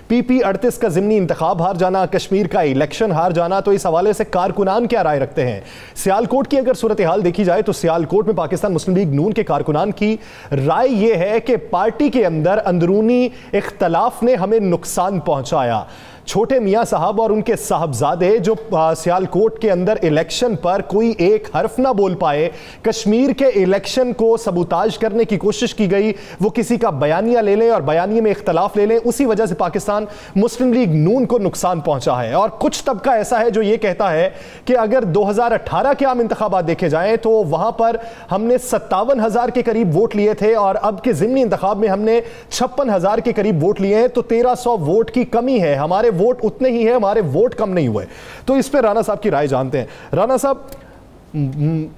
PP38 का ज़िमनी इंतखाब हार जाना, कश्मीर का इलेक्शन हार जाना, तो इस हवाले से कारकुनान क्या राय रखते हैं? सियालकोट की अगर सूरत हाल देखी जाए तो सियालकोट में पाकिस्तान मुस्लिम लीग नून के कारकुनान की राय यह है कि पार्टी के अंदर अंदरूनी इख्तलाफ ने हमें नुकसान पहुंचाया। छोटे मियां साहब और उनके साहबजादे जो सियालकोट के अंदर इलेक्शन पर कोई एक हर्फ ना बोल पाए, कश्मीर के इलेक्शन को सबूताज करने की कोशिश की गई, वो किसी का बयानिया ले लें और बयानिए में इख्तलाफ ले लें, उसी वजह से पाकिस्तान मुस्लिम लीग नून को नुकसान पहुंचा है। और कुछ तबका ऐसा है जो ये कहता है कि अगर 2018 के आम इंतखाबात देखे जाएं तो वहां पर हमने 57,000 के करीब वोट लिए थे और अब के ज़िमनी इंतखाब में हमने 56,000 के करीब वोट लिए हैं, तो 1300 वोट की कमी है। हमारे वोट उतने ही है, हमारे वोट कम नहीं हुए। तो इस पे राना साहब की राय जानते हैं। राना साहब,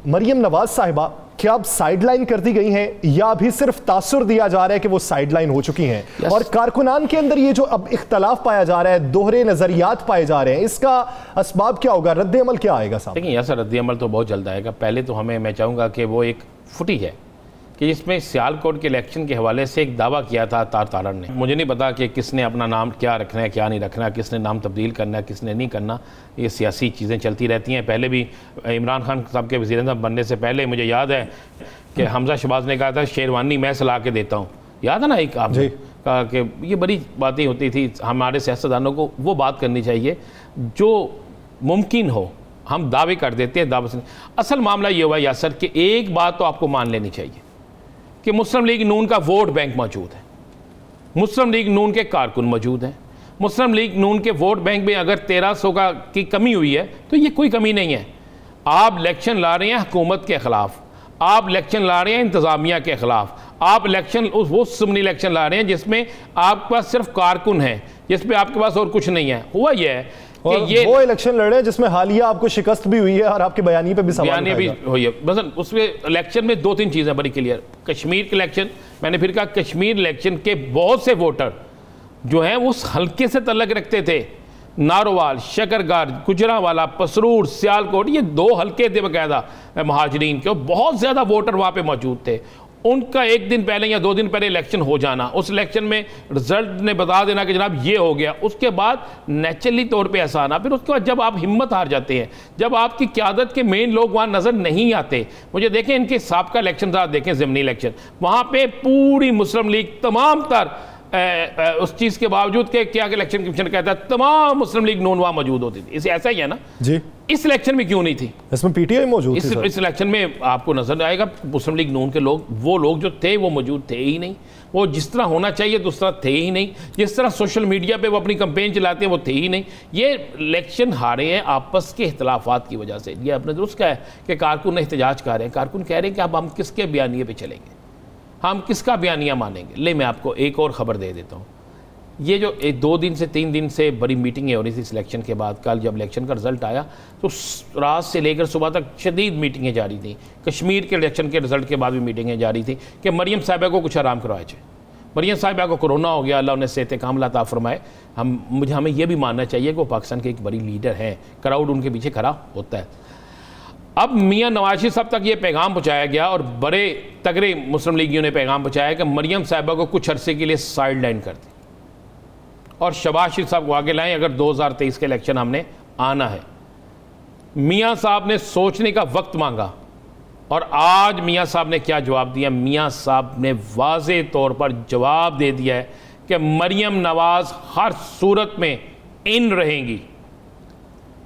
मरियम नवाज साहिबा क्या अब साइडलाइन कर दी गई हैं या अभी सिर्फ तासुर दिया जा रहा है कि वो साइडलाइन हो चुकी हैं? और कारकुनान के अंदर ये जो अब इख्तलाफ पाया जा रहा है, दोहरे नजरियात पाए जा रहे हैं, इसका असबाब क्या होगा? रद्द अमल क्या आएगा साहब? देखिए ऐसा रद्द अमल तो बहुत जल्द आएगा। पहले तो मैं चाहूँगा कि वो एक फुटेज है कि जिसमें सियालकोट के इलेक्शन के हवाले से एक दावा किया था तारन ने। मुझे नहीं पता कि किसने अपना नाम क्या रखना है क्या नहीं रखना, किसने नाम तब्दील करना है किसने नहीं करना, ये सियासी चीज़ें चलती रहती हैं। पहले भी इमरान खान साहब के वज़ीर आज़म बनने से पहले मुझे याद है कि हमजा शहबाज ने कहा था शेरवानी मैं सिला के देता हूँ, याद है ना? एक आपने कहा कि ये बड़ी बातें होती थी। हमारे सियासतदानों को वो बात करनी चाहिए जो मुमकिन हो। हम दावे कर देते हैं, दावे से असल मामला ये हुआ यासर कि एक बात तो आपको मान लेनी चाहिए कि मुस्लिम लीग नून का वोट बैंक मौजूद है, मुस्लिम लीग नून के कारकुन मौजूद हैं। मुस्लिम लीग नून के वोट बैंक में अगर 1300 की कमी हुई है तो ये कोई कमी नहीं है। आप इलेक्शन ला रहे हैं हुकूमत के ख़िलाफ़, आप इलेक्शन ला रहे हैं इंतज़ामिया के ख़िलाफ़, आप इलेक्शन वो सुमनी इलेक्शन ला रहे हैं जिसमें आपके पास सिर्फ कारकुन हैं, जिसमें आपके पास और कुछ नहीं है। हुआ यह है और ये वो इलेक्शन लड़े जिसमें हालिया आपको शिकस्त भी हुई है और आपके बयानी पे भी सवाल भी हुई है। बस उसमें इलेक्शन में 2-3 चीज़ें बड़ी क्लियर। कश्मीर के इलेक्शन, मैंने फिर कहा कश्मीर इलेक्शन के बहुत से वोटर जो हैं उस हल्के से तल्लक रखते थे। नारोवाल, शकरगार, गुजरांवाला, पसरूर, सियालकोट, ये 2 हल्के थे बाकायदा महाजरीन के, बहुत ज़्यादा वोटर वहाँ पे मौजूद थे। उनका 1 दिन पहले या 2 दिन पहले इलेक्शन हो जाना, उस इलेक्शन में रिजल्ट ने बता देना कि जनाब ये हो गया, उसके बाद नेचुरली तौर पे ऐसा आना। फिर उसके बाद जब आप हिम्मत हार जाते हैं, जब आपकी क़यादत के मेन लोग वहाँ नज़र नहीं आते, मुझे देखें इनके साबका इलेक्शन देखें ज़िमनी इलेक्शन, वहाँ पर पूरी मुस्लिम लीग तमाम तर उस चीज़ के बावजूद कि क्या इलेक्शन कमीशन कहता है तमाम मुस्लिम लीग नून वहाँ मौजूद होती थी। इसे ऐसा ही है ना जी? इस इलेक्शन में क्यों नहीं थी? इसमें पीटीआई मौजूद थी। इस इलेक्शन में आपको नजर आएगा मुस्लिम लीग नून के लोग, वो लोग जो थे वो मौजूद थे ही नहीं। वो जिस तरह होना चाहिए तो उस तरह थे ही नहीं। जिस तरह सोशल मीडिया पे वो अपनी कंपेन चलाते हैं वो थे ही नहीं। ये इलेक्शन हारे हैं आपस के इख्तलाफात की वजह से। ये आपने दुरुस्त कहा है कि कारकुन एहतजाज कर रहे हैं, कारकुन कह रहे हैं कि अब हम किसके बयानिए पे चलेंगे, हम किसका बयानिया मानेंगे। ले मैं आपको एक और ख़बर दे देता हूँ। ये जो 2 दिन से 3 दिन से बड़ी मीटिंगें हो रही थी सिलेक्शन के बाद, कल जब इलेक्शन का रिजल्ट आया तो रात से लेकर सुबह तक शदीद मीटिंगें जारी थी। कश्मीर के इलेक्शन के रिजल्ट के बाद भी मीटिंगें जारी थी कि मरियम साहिबा को कुछ आराम करवाए जाए। मरियम साहिबा को कोरोना हो गया, अल्लाह उन्हें सेहत कामिला अता फरमाए। हमें यह भी मानना चाहिए कि वो पाकिस्तान के एक बड़ी लीडर हैं, क्राउड उनके पीछे खड़ा होता है। अब मियां नवाज शरीफ साहब तक ये पैगाम पहुँचाया गया और बड़े तगड़े मुस्लिम लीगियों ने पैगाम पहुँचाया कि मरियम साहिबा को कुछ अरसे के लिए साइड लाइन कर दी और शहबाज शरीफ साहब को आगे लाएं अगर 2023 के इलेक्शन हमने आना है। मियां साहब ने सोचने का वक्त मांगा और आज मियां साहब ने क्या जवाब दिया? मियां साहब ने वाज़े तौर पर जवाब दे दिया है कि मरियम नवाज हर सूरत में इन रहेंगी।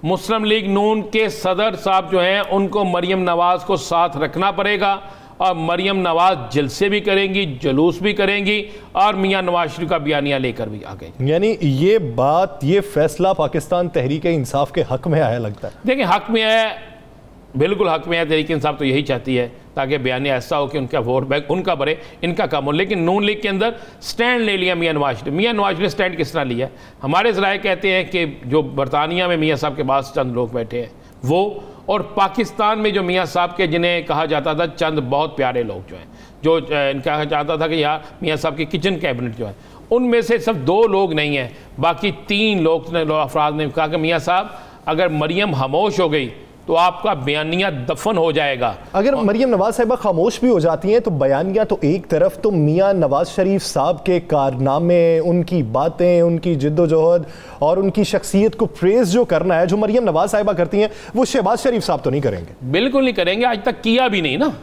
मुस्लिम लीग नून के सदर साहब जो हैं उनको मरियम नवाज को साथ रखना पड़ेगा और मरियम नवाज जलसे भी करेंगी, जुलूस भी करेंगी और मियां नवाज शरीफ का बयानिया लेकर भी आ गए। यानी ये बात, ये फैसला पाकिस्तान तहरीक इंसाफ के हक में आया लगता है। देखिए हक में है, बिल्कुल हक में है। तहरीक इंसाफ तो यही चाहती है ताकि बयानिया ऐसा हो कि उनका वोट बैंक उनका भरे, इनका कम हो। लेकिन नून लीग के अंदर स्टैंड ले लिया मियां नवाज शरीफ। मियां नवाज शरीफ ने स्टैंड किस तरह लिया? हमारे ज़राए कहते हैं कि जो बरतानिया में मियां साहब के पास चंद लोग बैठे हैं वो, और पाकिस्तान में जो मियां साहब के जिन्हें कहा जाता था चंद बहुत प्यारे लोग जो हैं, जो इनका चाहता था कि यार मियां साहब की किचन कैबिनेट जो है, उनमें से सिर्फ 2 लोग नहीं हैं, बाकी 3 लोग अफराद ने कहा कि मियां साहब अगर मरियम खामोश हो गई तो आपका बयानिया दफन हो जाएगा। अगर मरियम नवाज साहिबा खामोश भी हो जाती हैं तो बयानिया तो एक तरफ, तो मियां नवाज शरीफ साहब के कारनामे, उनकी बातें, उनकी जिद्दोजहद और उनकी शख्सियत को प्रेज जो करना है, जो मरियम नवाज साहिबा करती हैं, वो शहबाज शरीफ साहब तो नहीं करेंगे। बिल्कुल नहीं करेंगे, आज तक किया भी नहीं ना,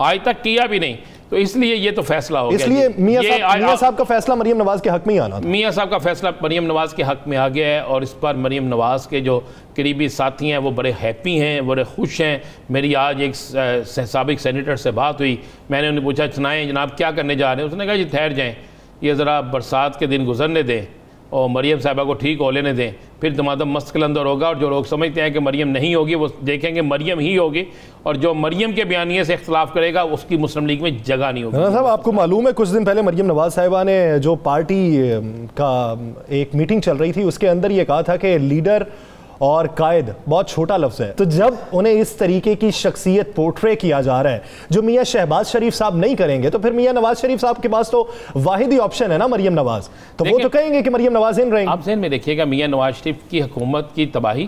आज तक किया भी नहीं। तो इसलिए ये तो फैसला हो गया। इसलिए मियां साहब का फैसला मरियम नवाज के हक में ही आना था। मियां साहब का फैसला मरियम नवाज के हक में आ गया है और इस पर मरियम नवाज के जो करीबी साथी हैं वो बड़े हैप्पी हैं, बड़े खुश हैं। मेरी आज एक साबिक सेनेटर से बात हुई, मैंने उन्हें पूछा सुनाएं जनाब क्या करने जा रहे हैं। उसने कहा जी ठहर जाएँ, ये ज़रा बरसात के दिन गुजरने दें और मरियम साहिबा को ठीक हो लेने दें, फिर दमादम मस्त कलंदर होगा। और जो लोग समझते हैं कि मरियम नहीं होगी वो देखेंगे मरियम ही होगी, और जो मरियम के बयानिए से इख्तलाफ करेगा उसकी मुस्लिम लीग में जगह नहीं होगी। साहब आपको मालूम है कुछ दिन पहले मरियम नवाज साहिबा ने जो पार्टी का एक मीटिंग चल रही थी उसके अंदर ये कहा था कि लीडर और कायद बहुत छोटा लफ्ज़ है। तो जब उन्हें इस तरीके की शख्सियत पोर्ट्रे किया जा रहा है जो मियां शहबाज शरीफ साहब नहीं करेंगे, तो फिर मियां नवाज शरीफ साहब के पास तो वाहिद ही ऑप्शन है ना मरियम नवाज, तो वो तो कहेंगे कि मरियम नवाज इन रहेंगे। आप ज़हन में देखिएगा मियां नवाज शरीफ की हुकूमत की तबाही,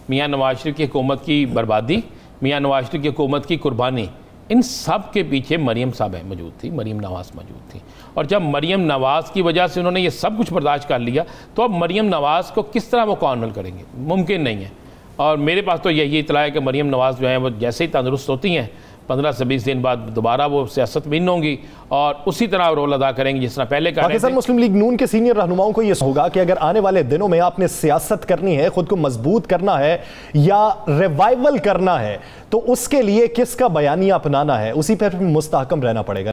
मियां नवाज शरीफ की हुकूमत की बर्बादी, मियां नवाज शरीफ की हुकूमत की कुर्बानी, इन सब के पीछे मरियम साहब मौजूद थी, मरियम नवाज मौजूद थी। और जब मरियम नवाज की वजह से उन्होंने ये सब कुछ बर्दाश्त कर लिया, तो अब मरियम नवाज को किस तरह वो कॉर्नर करेंगे, मुमकिन नहीं है। और मेरे पास तो यही इतला है कि मरियम नवाज जो है वो जैसे ही तंदुरुस्त होती हैं 15 से 20 दिन बाद दोबारा वो सियासत में इन होंगी और उसी तरह रोल अदा करेंगे जिस तरह पहले कर रहे थे। पाकिस्तान मुस्लिम लीग नून के सीनियर रहनुमाओं को यह होगा कि अगर आने वाले दिनों में आपने सियासत करनी है, खुद को मजबूत करना है या रिवाइवल करना है, तो उसके लिए किसका बयानिया अपनाना है, उसी पर मुस्तहकम रहना पड़ेगा।